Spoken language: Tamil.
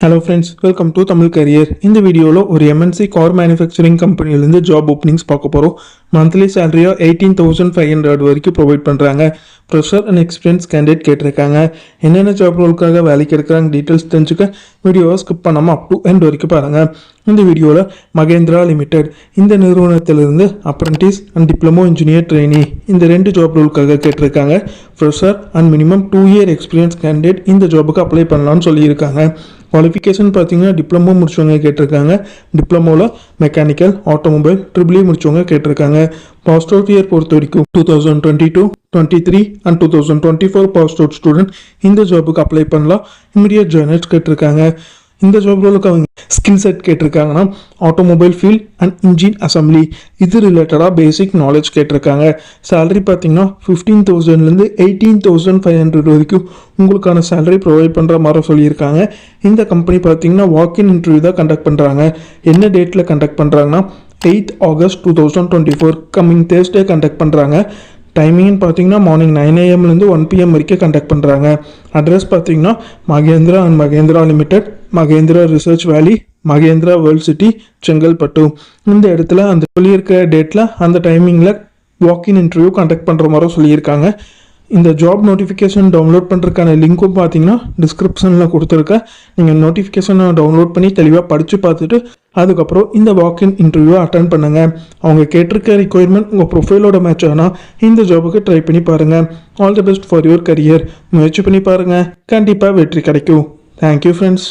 Hello friends, welcome to Tamil Career. இந்த வீடியோல ஒரு MNC கார் மேனுஃபேக்சரிங் கம்பெனிலேருந்து ஜாப் ஓப்பனிங்ஸ் பார்க்க போகிறோம். மந்த்லி சேலரியா 18,500 வரைக்கும் ப்ரொவைட் பண்ணுறாங்க. ஃப்ரெஷர் அண்ட் எக்ஸ்பீரியன்ஸ் கேண்டிடேட் கேட்டிருக்காங்க. என்னென்ன ஜாப் ரோலுக்காக வேலைக்கு எடுக்கிறாங்க டீட்டெயில்ஸ் தெரிஞ்சுக்க வீடியோவை ஸ்கிப் பண்ணாமல் அப் டு எண்ட் வரைக்கும் பாருங்கள். இந்த வீடியோவில் மகேந்திரா லிமிடெட் இந்த நிறுவனத்திலிருந்து apprentice and diploma engineer trainee இந்த ரெண்டு ஜாப் ரோலுக்காக கேட்டிருக்காங்க. Fresher and minimum 2 year experience candidate இந்த ஜாபுக்கு அப்ளை பண்ணலாம்னு சொல்லியிருக்காங்க. குவாலிஃபிகேஷன் பார்த்தீங்கன்னா டிப்ளமோ முடிச்சவங்க கேட்டிருக்காங்க. டிப்ளமோவில் மெக்கானிக்கல், ஆட்டோமொபைல், ட்ரிபிள் முடிச்சவங்க கேட்டிருக்காங்க. பாஸ்ட் அவுட் இயர் பொறுத்த வரைக்கும் 2022, 23 அண்ட் 2024 பாஸ்ட் அவுட் ஸ்டூடெண்ட் இந்த ஜாபுக்கு அப்ளை பண்ணலாம். இமீடியட் ஜாயினர்ஸ் கேட்டிருக்காங்க. இந்த ஜாப் ரோலுக்கு அவங்க ஸ்கில் செட் கேட்டிருக்காங்கன்னா automobile field and engine assembly இது ரிலேட்டடாக பேசிக் நாலேஜ் கேட்டிருக்காங்க. சேலரி பார்த்தீங்கன்னா 15,000லேருந்து 18,500 வரைக்கும் உங்களுக்கான சேலரி ப்ரொவைட் பண்ணுற மாதிரி சொல்லியிருக்காங்க. இந்த கம்பெனி பார்த்தீங்கன்னா வாக்கின் இன்டர்வியூ தான் கண்டக்ட் பண்ணுறாங்க. என்ன டேட்டில் கண்டக்ட் பண்ணுறாங்கன்னா 8 August 2024 கம்மிங் தேர்ஸ்டே கண்டக்ட் பண்ணுறாங்க. டைமிங்னு பார்த்தீங்கன்னா மார்னிங் 9 AM to 1 PM வரைக்கும் கண்டக்ட் பண்ணுறாங்க. அட்ரஸ் பார்த்தீங்கன்னா Mahindra and Mahindra limited, Mahindra research valley, Mahindra world city, Chengalpattu. இந்த இடத்துல அந்த சொல்லியிருக்க டேட்டில் அந்த டைமிங்கில் வாக்கின் இன்டர்வியூ கண்டக்ட் பண்ணுற மாதிரி சொல்லியிருக்காங்க. இந்த ஜாப் நோட்டிஃபிகேஷன் டவுன்லோட் பண்ணுறதுக்கான லிங்க்கும் பார்த்தீங்கன்னா டிஸ்கிரிப்ஷனில் கொடுத்துருக்கேன். நீங்கள் நோட்டிஃபிகேஷனை டவுன்லோட் பண்ணி தெளிவாக படித்து பார்த்துட்டு அதுக்கப்புறம் இந்த வாக்கின் இன்டர்வியூவை அட்டன் பண்ணுங்கள். அவங்க கேட்டிருக்க ரிக்வயர்மெண்ட் உங்கள் ப்ரொஃபைலோட மேட்ச் ஆனால் இந்த ஜாபுக்கு ட்ரை பண்ணி பாருங்கள். All the best for your career. முயற்சி பண்ணி பாருங்கள், கண்டிப்பாக வெற்றி கிடைக்கும். Thank you friends.